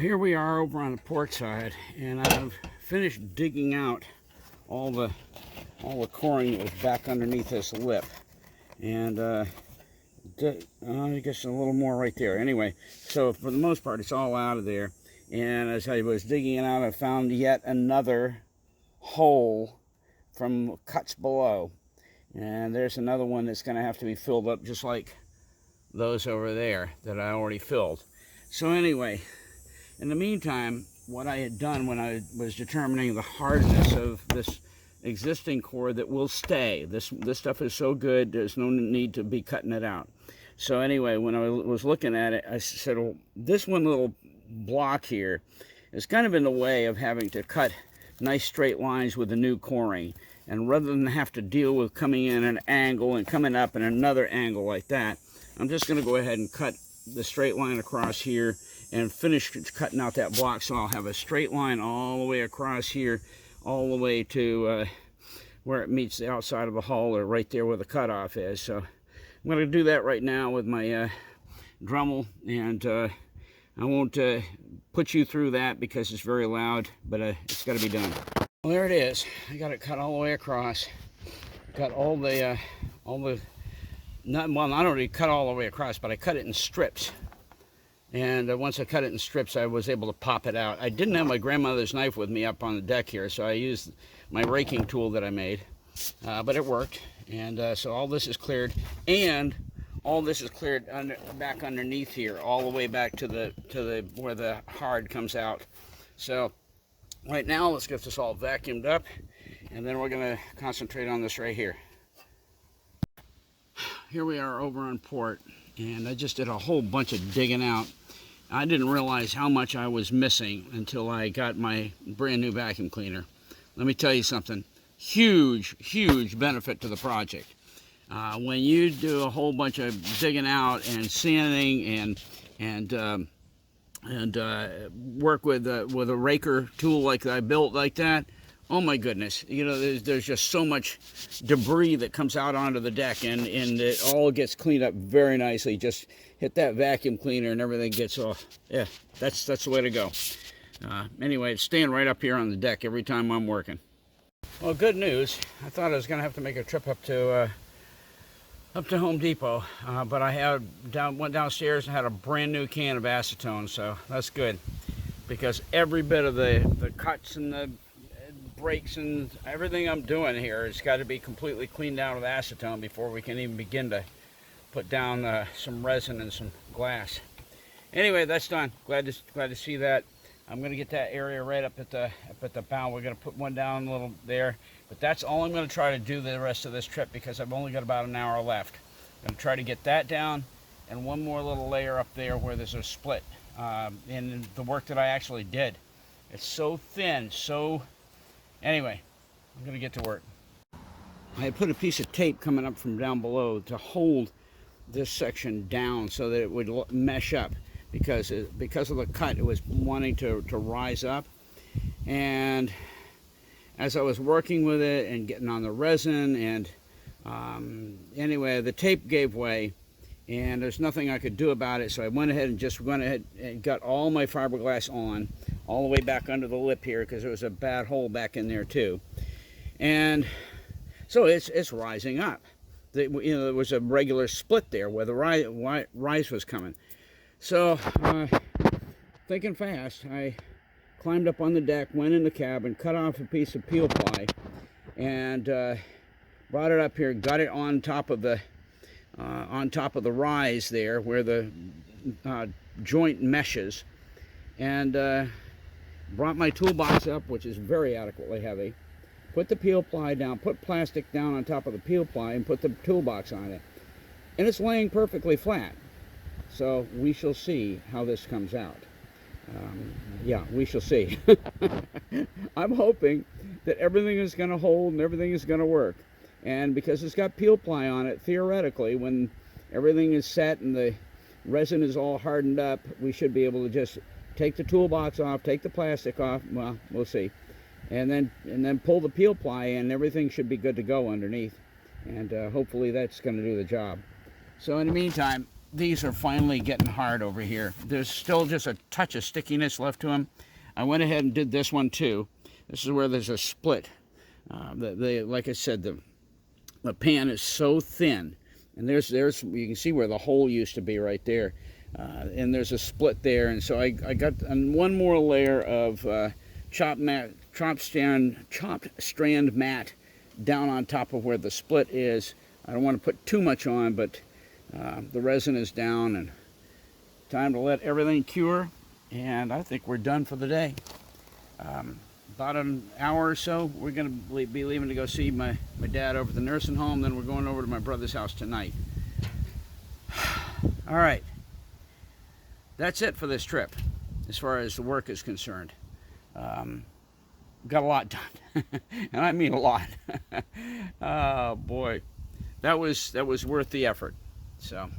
Here we are over on the port side, and I've finished digging out all the coring that was back underneath this lip, and I guess a little more right there. Anyway, so for the most part, it's all out of there. And as I was digging it out, I found yet another hole from cuts below, and there's another one that's going to have to be filled up, just like those over there that I already filled. So anyway, in the meantime, what I had done when I was determining the hardness of this existing core that will stay, this stuff is so good, there's no need to be cutting it out. So anyway, when I was looking at it, I said, well, this one little block here is kind of in the way of having to cut nice straight lines with the new coring. And rather than have to deal with coming in an angle and coming up in another angle like that, I'm just going to go ahead and cut the straight line across here and finish cutting out that block, so I'll have a straight line all the way across here, all the way to where it meets the outside of the hull, or right there where the cutoff is. So I'm going to do that right now with my Dremel, and I won't put you through that because it's very loud, but it's got to be done. Well, there it is. I got it cut all the way across. Got all the not only cut all the way across, but I cut it in strips. And once I cut it in strips, I was able to pop it out. I didn't have my grandmother's knife with me up on the deck here, so I used my raking tool that I made. But it worked. And so all this is cleared. And all this is cleared back underneath here, all the way back to the where the hard comes out. So right now, let's get this all vacuumed up, and then we're going to concentrate on this right here. Here we are over on port, and I just did a whole bunch of digging out. I didn't realize how much I was missing until I got my brand new vacuum cleaner. Let me tell you something, huge benefit to the project. When you do a whole bunch of digging out and sanding and work with a raker tool like I built like that, oh my goodness, you know, there's just so much debris that comes out onto the deck, and it all gets cleaned up very nicely. Just hit that vacuum cleaner and everything gets off. Yeah, that's the way to go. Anyway, it's staying right up here on the deck every time I'm working. Well, good news. I thought I was going to have to make a trip up to Home Depot, but I went downstairs and had a brand new can of acetone, so that's good, because every bit of the cuts and the breaks and everything I'm doing here has got to be completely cleaned down with acetone before we can even begin to put down some resin and some glass. Anyway, that's done. Glad to see that. I'm going to get that area right up at the bow. We're going to put one down a little there, but that's all I'm going to try to do the rest of this trip, because I've only got about an hour left. I'm going to try to get that down, and one more little layer up there where there's a split in the work that I actually did. It's so thin, so anyway, I'm going to get to work. I had put a piece of tape coming up from down below to hold this section down so that it would mesh up, because of the cut, it was wanting to rise up. And as I was working with it and getting on the resin, and anyway, the tape gave way, and there's nothing I could do about it, so I went ahead and got all my fiberglass on, all the way back under the lip here, because there was a bad hole back in there too. And so it's rising up. There was a regular split there where the rise was coming. So thinking fast, I climbed up on the deck, went in the cabin, cut off a piece of peel ply, and brought it up here, got it on top of the rise there where the joint meshes, and brought my toolbox up, which is very adequately heavy, put the peel ply down, put plastic down on top of the peel ply, and put the toolbox on it. And it's laying perfectly flat. So we shall see how this comes out. Yeah, we shall see. I'm hoping that everything is going to hold and everything is going to work. And because it's got peel ply on it, theoretically, when everything is set and the resin is all hardened up, we should be able to just take the toolbox off, take the plastic off, well, we'll see, and then pull the peel ply, and everything should be good to go underneath, and hopefully that's going to do the job. So in the meantime, these are finally getting hard over here. There's still just a touch of stickiness left to them. I went ahead and did this one too. This is where there's a split. Like I said, the pan is so thin, and there's you can see where the hole used to be right there, and there's a split there. And so I got one more layer of chopped strand mat down on top of where the split is. I don't want to put too much on, but the resin is down, and time to let everything cure. And I think we're done for the day. About an hour or so, we're going to be leaving to go see my dad over at the nursing home. Then we're going over to my brother's house tonight. All right. That's it for this trip, as far as the work is concerned. Got a lot done, and I mean a lot. Oh boy, that was worth the effort. So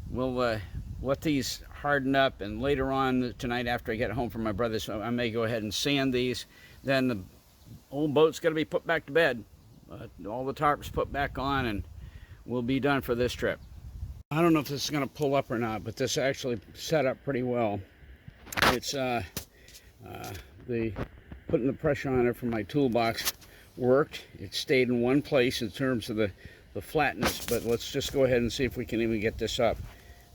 we'll let these harden up, and later on tonight, after I get home from my brother's, I may go ahead and sand these. Then the old boat's got to be put back to bed, all the tarps put back on, and we'll be done for this trip. I don't know if this is going to pull up or not, but this actually set up pretty well. It's the putting the pressure on it from my toolbox worked. It stayed in one place in terms of the flatness, but let's just go ahead and see if we can even get this up.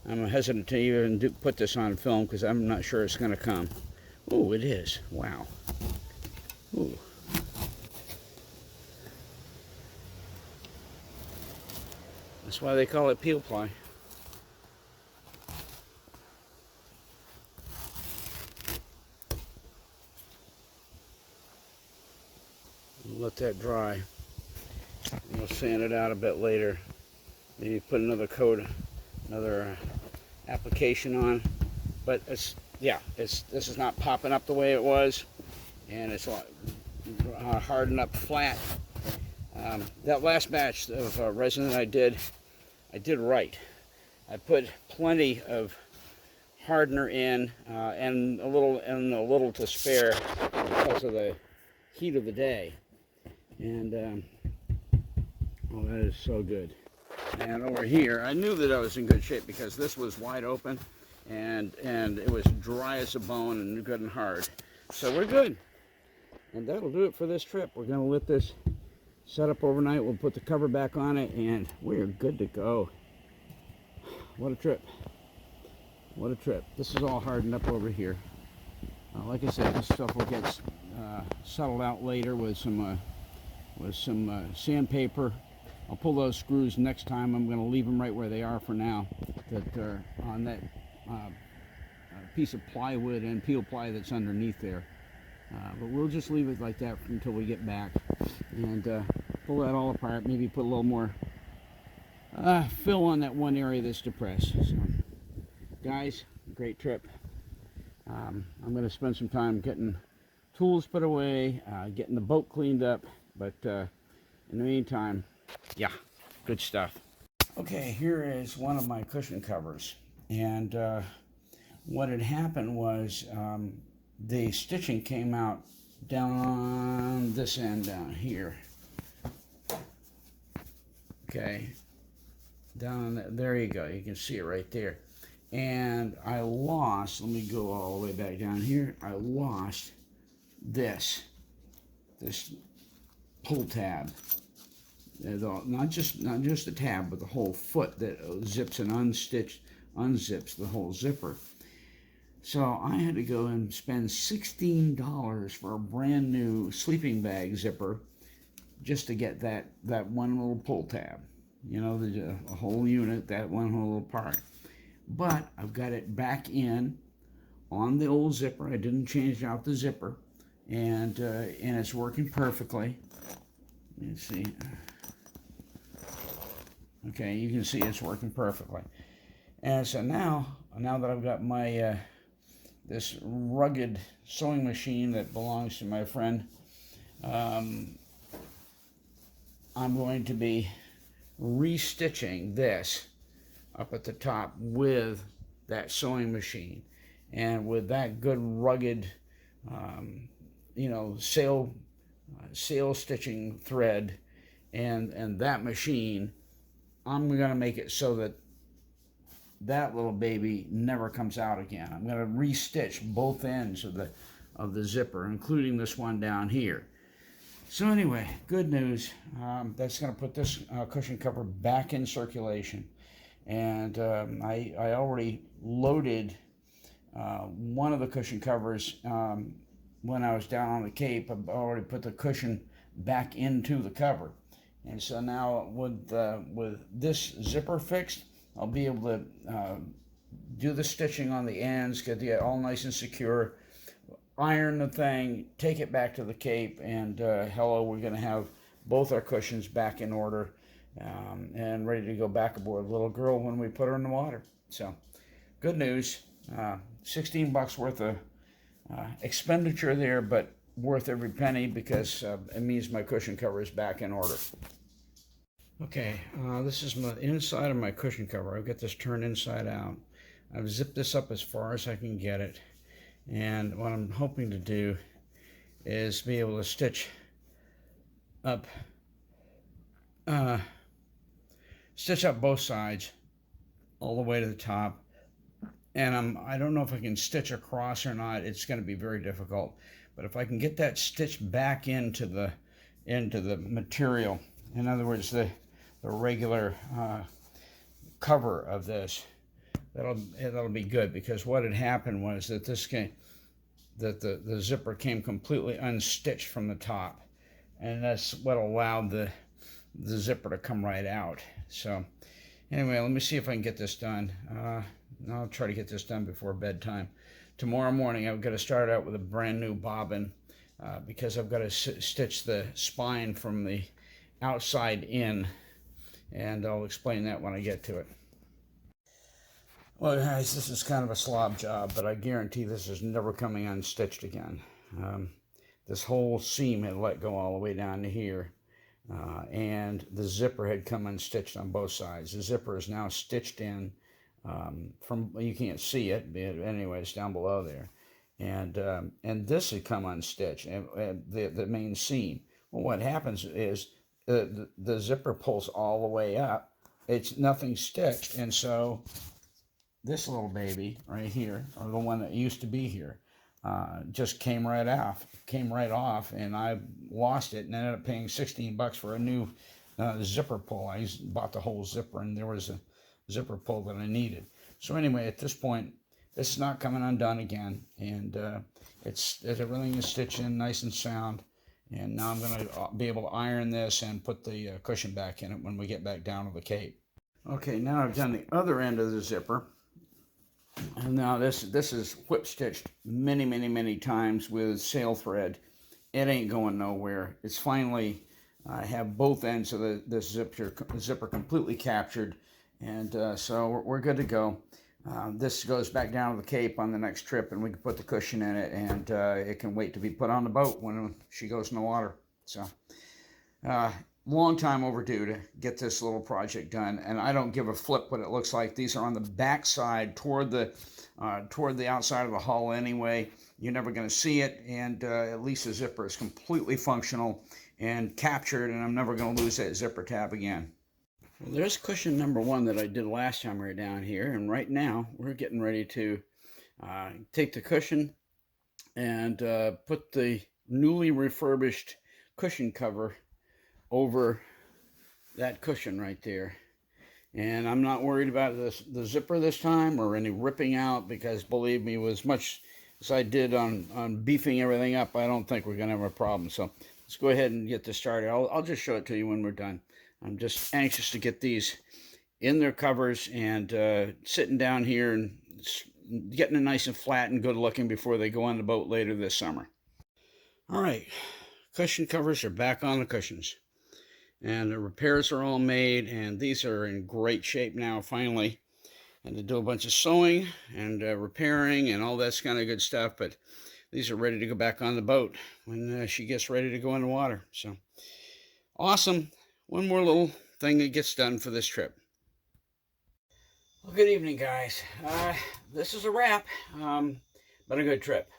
I'm hesitant to even put this on film because I'm not sure it's going to come. Oh, it is. Wow. Ooh. That's why they call it peel ply. Let that dry. We'll sand it out a bit later. Maybe put another coat, another application on. But this is not popping up the way it was, and it's hardened up flat. That last batch of resin that I did right. I put plenty of hardener in, and a little to spare because of the heat of the day. And oh, that is so good. And over here, I knew that I was in good shape because this was wide open, and it was dry as a bone and good and hard. So we're good. And that'll do it for this trip. We're going to let this set up overnight. We'll put the cover back on it, and we're good to go. What a trip. What a trip. This is all hardened up over here. Like I said, this stuff will get settled out later with some sandpaper. I'll pull those screws next time. I'm going to leave them right where they are for now, that are on that piece of plywood and peel ply that's underneath there. But we'll just leave it like that until we get back, and pull that all apart. Maybe put a little more fill on that one area that's depressed. So, guys, great trip. I'm going to spend some time getting tools put away, getting the boat cleaned up, but in the meantime, yeah, good stuff. Okay, here is one of my cushion covers, and what had happened was the stitching came out down on this end down here. Okay, down there you go. You can see it right there. And I lost. Let me go all the way back down here. I lost this pull tab. Not just the tab, but the whole foot that zips and unzips the whole zipper. So I had to go and spend $16 for a brand new sleeping bag zipper just to get that one little pull tab. You know, the whole unit, that one whole little part. But I've got it back in on the old zipper. I didn't change out the zipper, and it's working perfectly. You see. Okay, you can see it's working perfectly. And so now that I've got my this rugged sewing machine that belongs to my friend, I'm going to be restitching this up at the top with that sewing machine, and with that good rugged you know, sail stitching thread and that machine, I'm going to make it so that that little baby never comes out again. I'm going to re-stitch both ends of the zipper, including this one down here. So anyway, good news. That's going to put this cushion cover back in circulation. And I already loaded one of the cushion covers when I was down on the Cape. I already put the cushion back into the cover. And so now with this zipper fixed, I'll be able to do the stitching on the ends, get it all nice and secure, iron the thing, take it back to the Cape, and hello, we're going to have both our cushions back in order and ready to go back aboard the little girl when we put her in the water. So, good news. 16 bucks worth of expenditure there, but worth every penny because it means my cushion cover is back in order. Okay, this is the inside of my cushion cover. I've got this turned inside out. I've zipped this up as far as I can get it. And what I'm hoping to do is be able to stitch up both sides all the way to the top. And I don't know if I can stitch across or not. It's going to be very difficult. But if I can get that stitched back into the material, in other words, the regular cover of this, that'll be good, because what had happened was that the zipper came completely unstitched from the top, and that's what allowed the zipper to come right out. So anyway, let me see if I can get this done. I'll try to get this done before bedtime. Tomorrow morning I've got to start out with a brand new bobbin because I've got to stitch the spine from the outside in, and I'll explain that when I get to it. Well, guys, this is kind of a slob job, but I guarantee this is never coming unstitched again. This whole seam had let go all the way down to here, and the zipper had come unstitched on both sides. The zipper is now stitched in from, you can't see it, but anyway, it's down below there. And this had come unstitched, the main seam. Well, what happens is the zipper pulls all the way up. It's nothing stitched, and so this little baby right here, or the one that used to be here, just came right off, and I lost it and ended up paying 16 bucks for a new zipper pull. I bought the whole zipper, and there was a zipper pull that I needed. So anyway, at this point, this is not coming undone again, and everything is stitched in nice and sound. And now I'm going to be able to iron this and put the cushion back in it when we get back down to the Cape. Okay, now I've done the other end of the zipper. And now this is whip stitched many times with sail thread. It ain't going nowhere. It's finally, I have both ends of this zipper completely captured, and so we're good to go. This goes back down to the Cape on the next trip, and we can put the cushion in it, and it can wait to be put on the boat when she goes in the water. So, long time overdue to get this little project done, and I don't give a flip what it looks like. These are on the back side toward the outside of the hull anyway. You're never going to see it, and at least the zipper is completely functional and captured, and I'm never going to lose that zipper tab again. Well, there's cushion number one that I did last time we were down here, and right now we're getting ready to take the cushion and put the newly refurbished cushion cover over that cushion right there. And I'm not worried about the zipper this time or any ripping out, because believe me, with as much as I did on beefing everything up, I don't think we're going to have a problem. So let's go ahead and get this started. I'll just show it to you when we're done. I'm just anxious to get these in their covers and sitting down here and getting it nice and flat and good looking before they go on the boat later this summer. All right, cushion covers are back on the cushions, and the repairs are all made, and these are in great shape now finally. And to do a bunch of sewing and repairing and all that's kind of good stuff, but these are ready to go back on the boat when she gets ready to go in the water. So awesome. One more little thing that gets done for this trip. Well, good evening, guys. This is a wrap, but a good trip.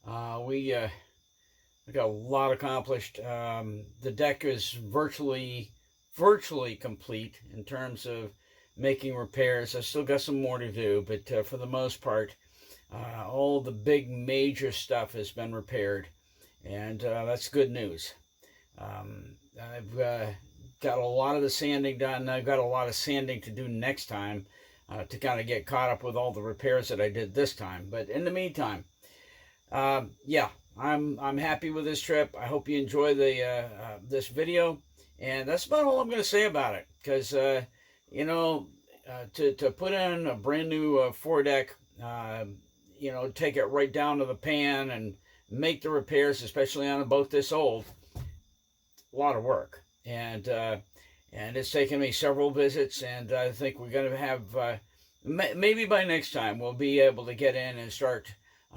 We got a lot accomplished. The deck is virtually complete in terms of making repairs. I still got some more to do, but for the most part, all the big major stuff has been repaired, and that's good news. I've got a lot of the sanding done. I've got a lot of sanding to do next time to kind of get caught up with all the repairs that I did this time. But in the meantime, yeah, I'm happy with this trip. I hope you enjoy the this video, and that's about all I'm going to say about it. Because you know, to put in a brand new foredeck, you know, take it right down to the pan and make the repairs, especially on a boat this old, a lot of work. And it's taken me several visits, and I think we're going to have maybe by next time we'll be able to get in and start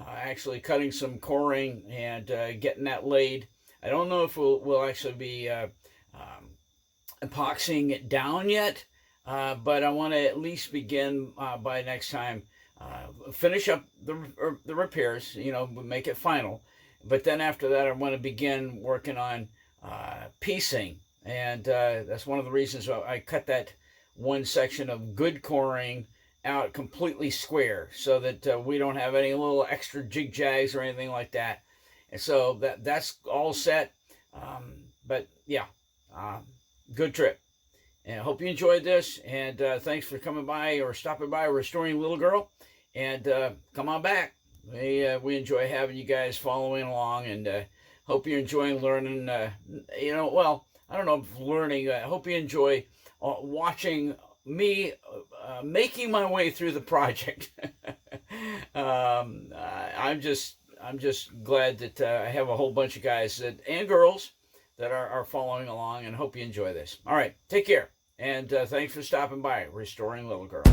actually cutting some coring and getting that laid. I don't know if we'll actually be epoxying it down yet, but I want to at least begin by next time. Finish up the repairs, you know, make it final. But then after that, I want to begin working on piecing. And that's one of the reasons I cut that one section of good coring out completely square, so that we don't have any little extra jig jags or anything like that. And so that's all set. But yeah, good trip. And I hope you enjoyed this. And thanks for coming by or stopping by Restoring Little Girl. And come on back. We enjoy having you guys following along, and hope you're enjoying learning. You know, well, I don't know if learning. I hope you enjoy watching me making my way through the project. I'm just glad that I have a whole bunch of guys and girls that are following along, and hope you enjoy this. All right, take care, and thanks for stopping by Restoring Little Girl.